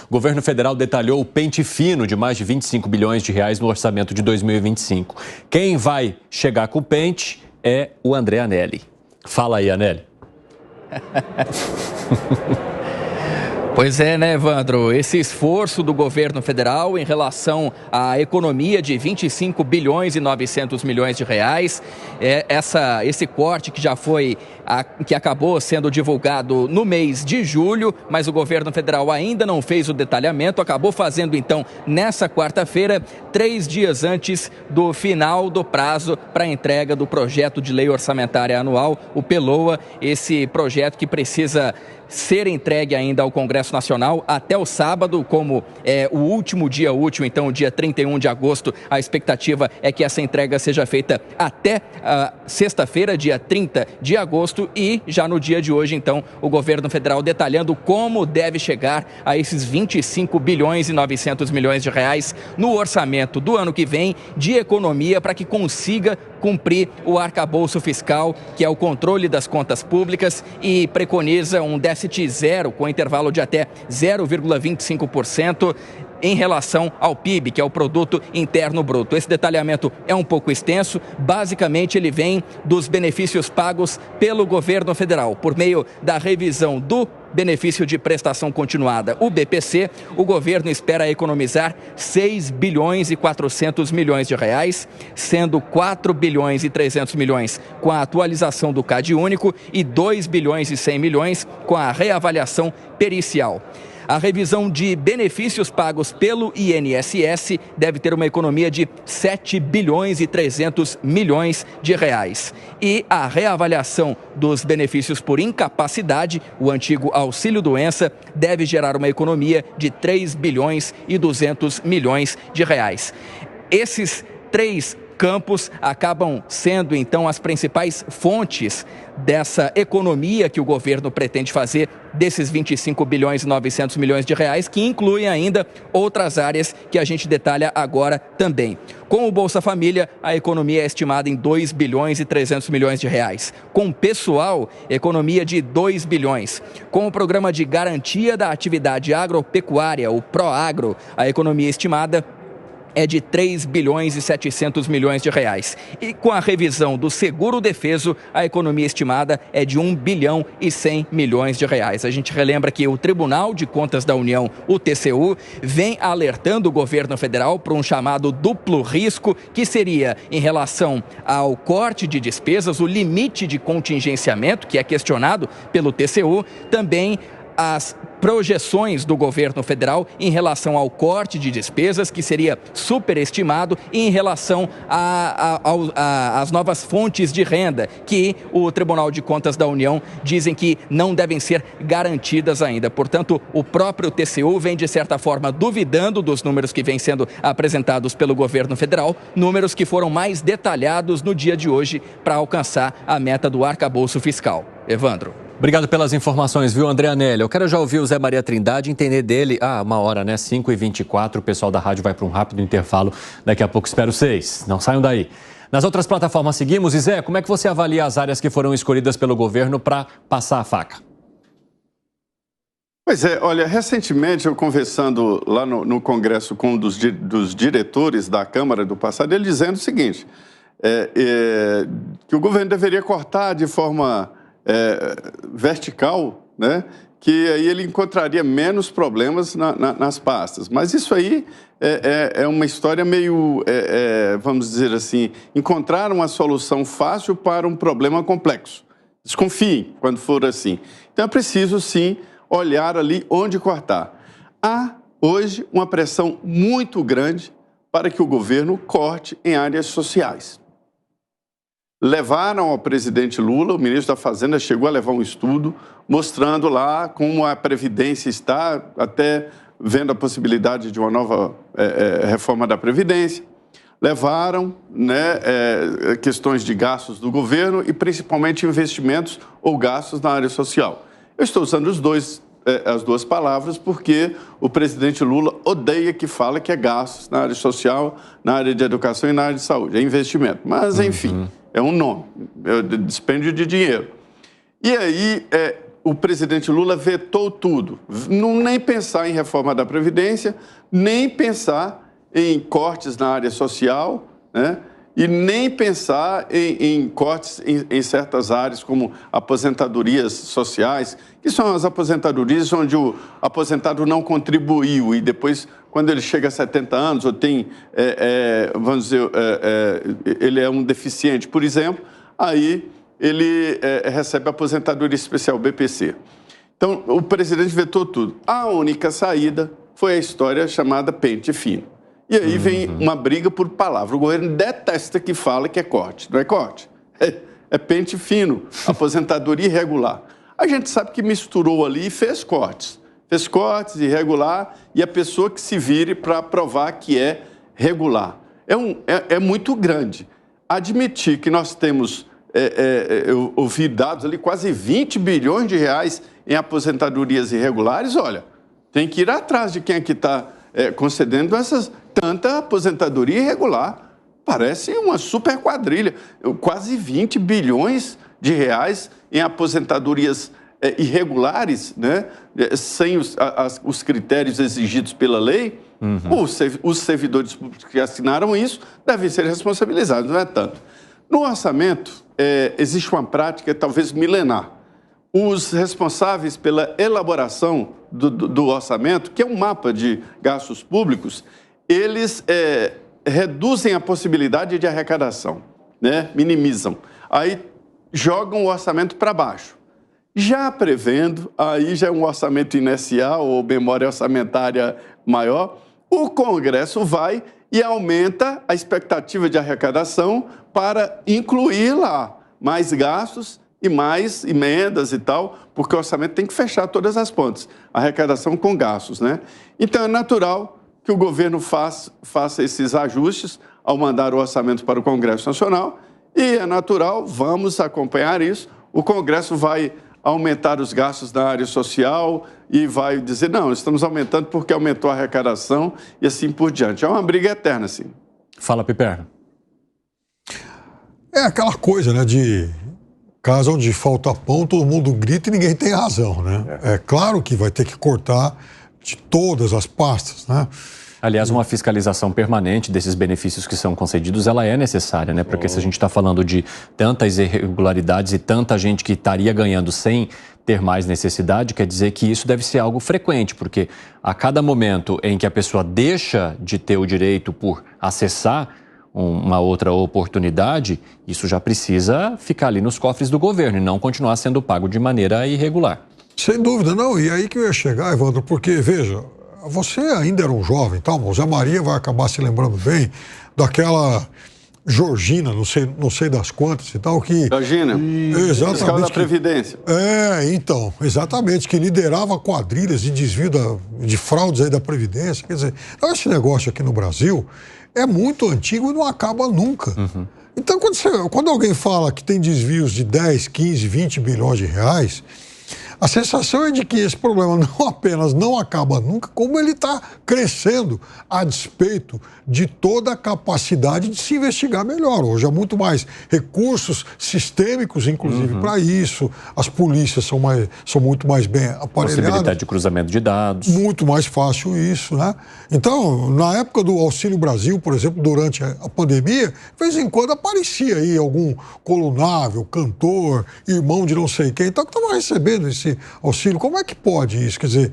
O governo federal detalhou o pente fino de mais de 25 bilhões de reais no orçamento de 2025. Quem vai chegar com o pente é o André Anelli. Fala aí, Anelli. Pois é, né, Evandro? Esse esforço do governo federal em relação à economia de 25 bilhões e 900 milhões de reais, esse corte que que acabou sendo divulgado no mês de julho, mas o governo federal ainda não fez o detalhamento, acabou fazendo então nessa quarta-feira, 3 dias antes do final do prazo para a entrega do projeto de lei orçamentária anual, o PLOA, esse projeto que precisa ser entregue ainda ao Congresso Nacional até o sábado, como é o último dia útil, então o dia 31 de agosto, a expectativa é que essa entrega seja feita até sexta-feira, dia 30 de agosto, e já no dia de hoje, então, o governo federal detalhando como deve chegar a esses 25 bilhões e 900 milhões de reais no orçamento do ano que vem de economia para que consiga cumprir o arcabouço fiscal, que é o controle das contas públicas, e preconiza um déficit zero, com intervalo de até 0,25% em relação ao PIB, que é o Produto Interno Bruto. Esse detalhamento é um pouco extenso, basicamente ele vem dos benefícios pagos pelo governo federal, por meio da revisão do benefício de prestação continuada, o BPC, o governo espera economizar 6 bilhões e 400 milhões de reais, sendo 4 bilhões e 300 milhões com a atualização do CAD único e 2 bilhões e 100 milhões com a reavaliação pericial. A revisão de benefícios pagos pelo INSS deve ter uma economia de 7 bilhões e 300 milhões de reais. E a reavaliação dos benefícios por incapacidade, o antigo auxílio-doença, deve gerar uma economia de 3 bilhões e 200 milhões de reais. Esses 3 campos acabam sendo, então, as principais fontes dessa economia que o governo pretende fazer desses 25 bilhões e 900 milhões de reais, que incluem ainda outras áreas que a gente detalha agora também. Com o Bolsa Família, a economia é estimada em 2 bilhões e 300 milhões de reais. Com o pessoal, economia de 2 bilhões. Com o programa de garantia da atividade agropecuária, o PROAGRO, a economia estimada é de 3 bilhões e 700 milhões de reais. E com a revisão do seguro defeso, a economia estimada é de 1 bilhão e 100 milhões de reais. A gente relembra que o Tribunal de Contas da União, o TCU, vem alertando o governo federal para um chamado duplo risco, que seria em relação ao corte de despesas, o limite de contingenciamento, que é questionado pelo TCU, também as projeções do governo federal em relação ao corte de despesas, que seria superestimado, e em relação às novas fontes de renda, que o Tribunal de Contas da União dizem que não devem ser garantidas ainda. Portanto, o próprio TCU vem, de certa forma, duvidando dos números que vêm sendo apresentados pelo governo federal, números que foram mais detalhados no dia de hoje para alcançar a meta do arcabouço fiscal. Evandro. Obrigado pelas informações, viu, André Anelli? Eu quero já ouvir o Zé Maria Trindade, entender dele. 1h, né? 5h24, o pessoal da rádio vai para um rápido intervalo. Daqui a pouco espero vocês. Não saiam daí. Nas outras plataformas seguimos. E Zé, como é que você avalia as áreas que foram escolhidas pelo governo para passar a faca? Pois é, olha, recentemente eu conversando lá no Congresso com um dos diretores da Câmara do passado, ele dizendo o seguinte, que o governo deveria cortar de forma vertical, né? Que aí ele encontraria menos problemas nas pastas. Mas isso aí é uma história meio, vamos dizer assim, encontrar uma solução fácil para um problema complexo. Desconfiem quando for assim. Então é preciso, sim, olhar ali onde cortar. Há, hoje, uma pressão muito grande para que o governo corte em áreas sociais. Levaram ao presidente Lula, o ministro da Fazenda chegou a levar um estudo mostrando lá como a Previdência está, até vendo a possibilidade de uma nova reforma da Previdência. Levaram, né, questões de gastos do governo e principalmente investimentos ou gastos na área social. Eu estou usando as duas palavras porque o presidente Lula odeia que fala que é gastos na área social, na área de educação e na área de saúde. É investimento. Mas, enfim, é um nome, é dispêndio de dinheiro. E aí, o presidente Lula vetou tudo. Nem pensar em reforma da Previdência, nem pensar em cortes na área social, né? E nem pensar em cortes em certas áreas, como aposentadorias sociais, que são as aposentadorias onde o aposentado não contribuiu e depois, quando ele chega a 70 anos ou tem, vamos dizer, ele é um deficiente, por exemplo, aí ele recebe a aposentadoria especial, BPC. Então, o presidente vetou tudo. A única saída foi a história chamada pente fino. E aí vem uma briga por palavra. O governo detesta que fala que é corte. Não é corte, é pente fino, aposentadoria irregular. A gente sabe que misturou ali e fez cortes. Fez cortes irregular e a pessoa que se vire para provar que é regular. É muito grande. Admitir que nós temos, eu ouvi dados ali, quase 20 bilhões de reais em aposentadorias irregulares, olha, tem que ir atrás de quem é que está concedendo tanta aposentadoria irregular. Parece uma super quadrilha. Quase 20 bilhões de reais em aposentadorias irregulares, né? Sem os critérios exigidos pela lei. Os servidores públicos que assinaram isso devem ser responsabilizados, não é tanto. No orçamento, existe uma prática talvez milenar. Os responsáveis pela elaboração do orçamento, que é um mapa de gastos públicos, eles reduzem a possibilidade de arrecadação, né? Minimizam. Aí jogam o orçamento para baixo. Já prevendo, aí já é um orçamento inercial ou memória orçamentária maior, o Congresso vai e aumenta a expectativa de arrecadação para incluir lá mais gastos e mais emendas e tal, porque o orçamento tem que fechar todas as pontas, arrecadação com gastos, né? Então é natural que o governo faça esses ajustes ao mandar o orçamento para o Congresso Nacional e é natural, vamos acompanhar isso, o Congresso vai aumentar os gastos na área social e vai dizer, não, estamos aumentando porque aumentou a arrecadação e assim por diante. É uma briga eterna, assim. Fala, Piperno. É aquela coisa, né, de casa onde falta pão, todo mundo grita e ninguém tem razão, né? É claro que vai ter que cortar de todas as pastas, né? Aliás, uma fiscalização permanente desses benefícios que são concedidos, ela é necessária, né? Porque se a gente está falando de tantas irregularidades e tanta gente que estaria ganhando sem ter mais necessidade, quer dizer que isso deve ser algo frequente, porque a cada momento em que a pessoa deixa de ter o direito por acessar uma outra oportunidade, isso já precisa ficar ali nos cofres do governo e não continuar sendo pago de maneira irregular. Sem dúvida, não. E aí que eu ia chegar, Evandro, porque, veja, você ainda era um jovem, tal, o Zé Maria vai acabar se lembrando bem daquela Georgina, não sei das quantas e tal, que... Georgina, fiscal da Previdência. Então, exatamente, que liderava quadrilhas de desvio de fraudes aí da Previdência. Quer dizer, esse negócio aqui no Brasil é muito antigo e não acaba nunca. Então, quando alguém fala que tem desvios de 10, 15, 20 bilhões de reais, a sensação é de que esse problema não apenas não acaba nunca, como ele está crescendo a despeito de toda a capacidade de se investigar melhor. Hoje há muito mais recursos sistêmicos, inclusive, para isso. As polícias são muito mais bem aparelhadas. Possibilidade de cruzamento de dados. Muito mais fácil isso, né? Então, na época do Auxílio Brasil, por exemplo, durante a pandemia, de vez em quando aparecia aí algum colunável, cantor, irmão de não sei quem, então que estava recebendo esse auxílio. Como é que pode isso? Quer dizer,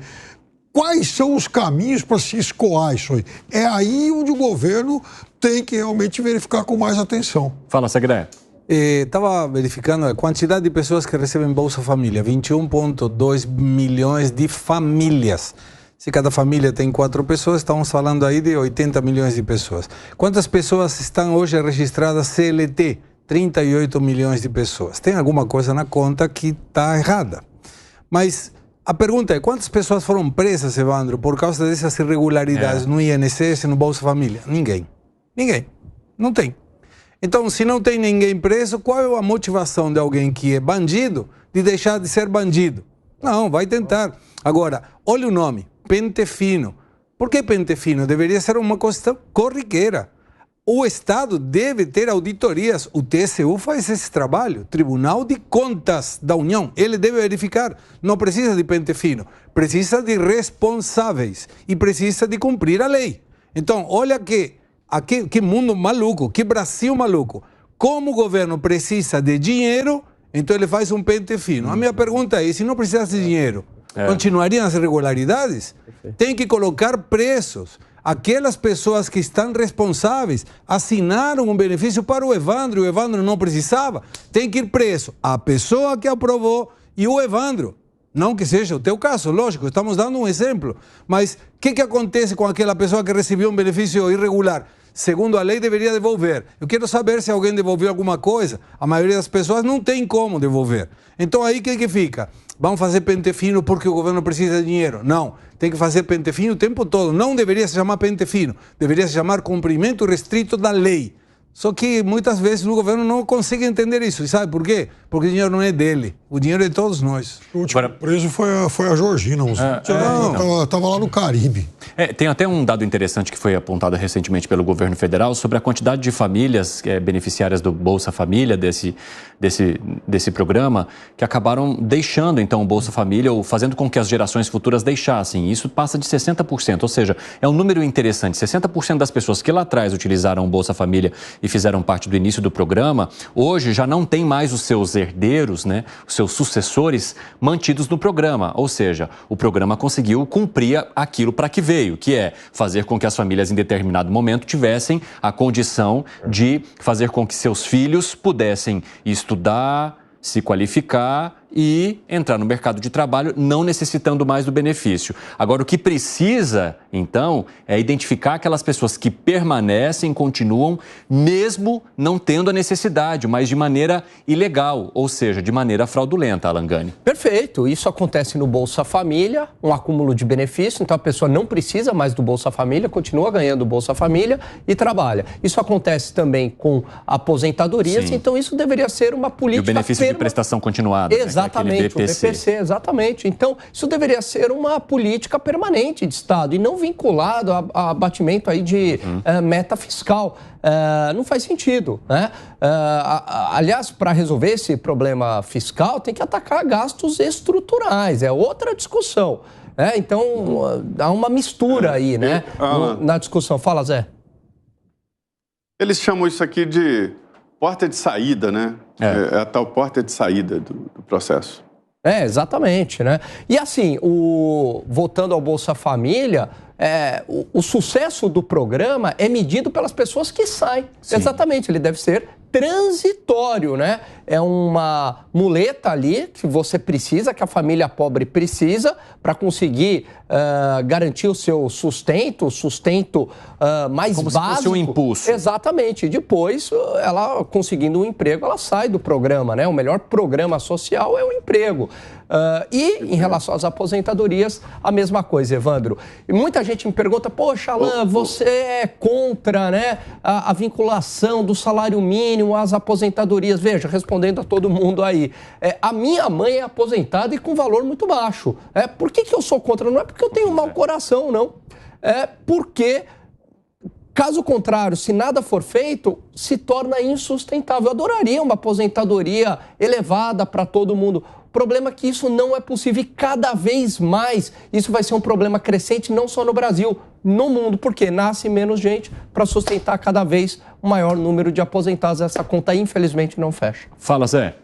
quais são os caminhos para se escoar isso aí? É aí onde o governo tem que realmente verificar com mais atenção. Fala, Segredo. Estava verificando a quantidade de pessoas que recebem Bolsa Família, 21,2 milhões de famílias. Se cada família tem 4 pessoas, estamos falando aí de 80 milhões de pessoas. Quantas pessoas estão hoje registradas CLT? 38 milhões de pessoas. Tem alguma coisa na conta que está errada. Mas a pergunta é, quantas pessoas foram presas, Evandro, por causa dessas irregularidades no INSS, no Bolsa Família? Ninguém. Ninguém. Não tem. Então, se não tem ninguém preso, qual é a motivação de alguém que é bandido de deixar de ser bandido? Não, vai tentar. Agora, olha o nome, pente fino. Por que pente fino? Deveria ser uma questão corriqueira. o Estado deve ter auditorias. O TCU faz esse trabalho, Tribunal de Contas da União. Ele deve verificar. Não precisa de pente fino, precisa de responsáveis e precisa de cumprir a lei. Então, olha que mundo maluco, que Brasil maluco. Como o governo precisa de dinheiro, então ele faz um pente fino. A minha pergunta é, se não precisasse de dinheiro, continuariam as irregularidades? Tem que colocar preços. Aquelas pessoas que estão responsáveis assinaram um benefício para o Evandro e o Evandro não precisava, tem que ir preso a pessoa que aprovou e o Evandro. Não que seja o teu caso, lógico, estamos dando um exemplo. Mas o que acontece com aquela pessoa que recebeu um benefício irregular? Segundo a lei, deveria devolver. Eu quero saber se alguém devolveu alguma coisa. A maioria das pessoas não tem como devolver. Então aí o que fica? Vamos fazer pente fino porque o governo precisa de dinheiro? Não, tem que fazer pente fino o tempo todo. Não deveria se chamar pente fino, deveria se chamar cumprimento restrito da lei. Só que muitas vezes o governo não consegue entender isso. E sabe por quê? Porque o dinheiro não é dele, o dinheiro é de todos nós. O último preso foi a Georgina. Estava lá no Caribe. Tem até um dado interessante que foi apontado recentemente pelo governo federal sobre a quantidade de famílias beneficiárias do Bolsa Família, desse programa, que acabaram deixando então o Bolsa Família ou fazendo com que as gerações futuras deixassem. Isso passa de 60%, ou seja, é um número interessante. 60% das pessoas que lá atrás utilizaram o Bolsa Família e fizeram parte do início do programa, hoje já não tem mais os seus herdeiros, né, os seus sucessores mantidos no programa. Ou seja, o programa conseguiu cumprir aquilo para que veio, que é fazer com que as famílias em determinado momento tivessem a condição de fazer com que seus filhos pudessem estudar, se qualificar e entrar no mercado de trabalho, não necessitando mais do benefício. Agora, o que precisa, então, é identificar aquelas pessoas que permanecem, continuam, mesmo não tendo a necessidade, mas de maneira ilegal, ou seja, de maneira fraudulenta, Alan Gani. Perfeito. Isso acontece no Bolsa Família, um acúmulo de benefício, então a pessoa não precisa mais do Bolsa Família, continua ganhando o Bolsa Família e trabalha. Isso acontece também com aposentadorias, Sim. Então isso deveria ser uma política... E o benefício de prestação continuada. Exatamente, o BPC, exatamente. Então, isso deveria ser uma política permanente de Estado e não vinculado a abatimento aí de meta fiscal. Não faz sentido, né? Aliás, para resolver esse problema fiscal, tem que atacar gastos estruturais, é outra discussão. Então, há uma mistura aí, né? Na discussão. Fala, Zé. Eles chamam isso aqui de porta de saída, né? É a tal porta de saída do processo. Exatamente, né? E assim, voltando ao Bolsa Família, o sucesso do programa é medido pelas pessoas que saem. Sim. Exatamente, ele deve ser transitório, né? É uma muleta ali que você precisa, que a família pobre precisa para conseguir garantir o seu sustento mais como básico. Como se fosse um impulso. Exatamente. Depois, ela conseguindo um emprego, ela sai do programa, né? O melhor programa social é o emprego. E em relação às aposentadorias, a mesma coisa, Evandro. E muita gente me pergunta, poxa, Alan, você é contra, né, a vinculação do salário mínimo às aposentadorias? Veja, respondendo a todo mundo aí, a minha mãe é aposentada e com valor muito baixo. Por que eu sou contra? Não é porque eu tenho um mau coração, não. É porque... Caso contrário, se nada for feito, se torna insustentável. Eu adoraria uma aposentadoria elevada para todo mundo. O problema é que isso não é possível e cada vez mais isso vai ser um problema crescente, não só no Brasil, no mundo, porque nasce menos gente para sustentar cada vez um maior número de aposentados. Essa conta, infelizmente, não fecha. Fala, Zé.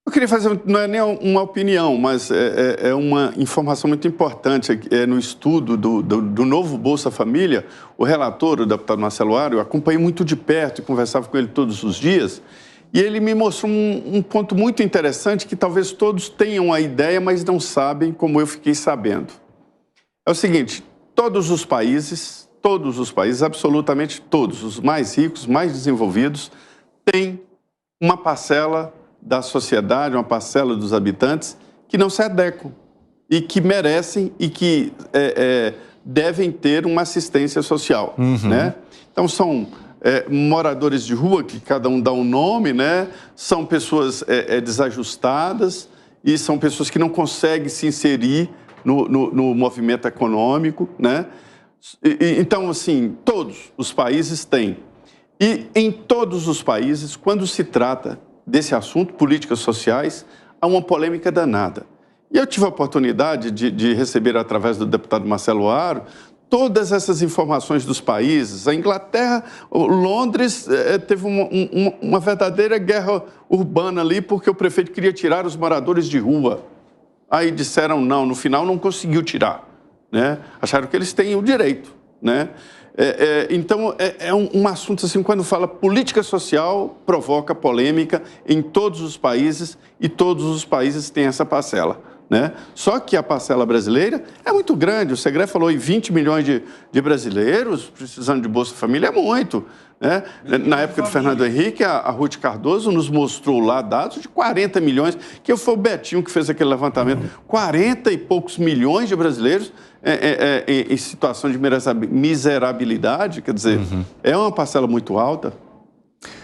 Eu queria fazer, não é nem uma opinião, mas é uma informação muito importante. No estudo do novo Bolsa Família, o relator, o deputado Marcelo Aro, eu acompanhei muito de perto e conversava com ele todos os dias, e ele me mostrou um ponto muito interessante que talvez todos tenham a ideia, mas não sabem, como eu fiquei sabendo. É o seguinte, todos os países, absolutamente todos, os mais ricos, mais desenvolvidos, têm uma parcela da sociedade, uma parcela dos habitantes que não se adequam e que merecem e que devem ter uma assistência social, né? Então, são moradores de rua, que cada um dá um nome, né? São pessoas desajustadas e são pessoas que não conseguem se inserir no movimento econômico, né? Então, assim, todos os países têm. E em todos os países, quando se trata desse assunto, políticas sociais, há uma polêmica danada. E eu tive a oportunidade de receber, através do deputado Marcelo Aro, todas essas informações dos países. A Inglaterra, Londres, teve uma verdadeira guerra urbana ali, porque o prefeito queria tirar os moradores de rua. Aí disseram não, no final não conseguiu tirar, né? Acharam que eles têm o direito, né? Então, é um assunto assim, quando fala política social, provoca polêmica em todos os países, e todos os países têm essa parcela, né? Só que a parcela brasileira é muito grande. O Segré falou em 20 milhões de brasileiros precisando de Bolsa Família, é muito, né? Na época do Fernando Henrique, a Ruth Cardoso nos mostrou lá dados de 40 milhões, que foi o Betinho que fez aquele levantamento. 40 e poucos milhões de brasileiros em situação de miserabilidade, quer dizer, é uma parcela muito alta.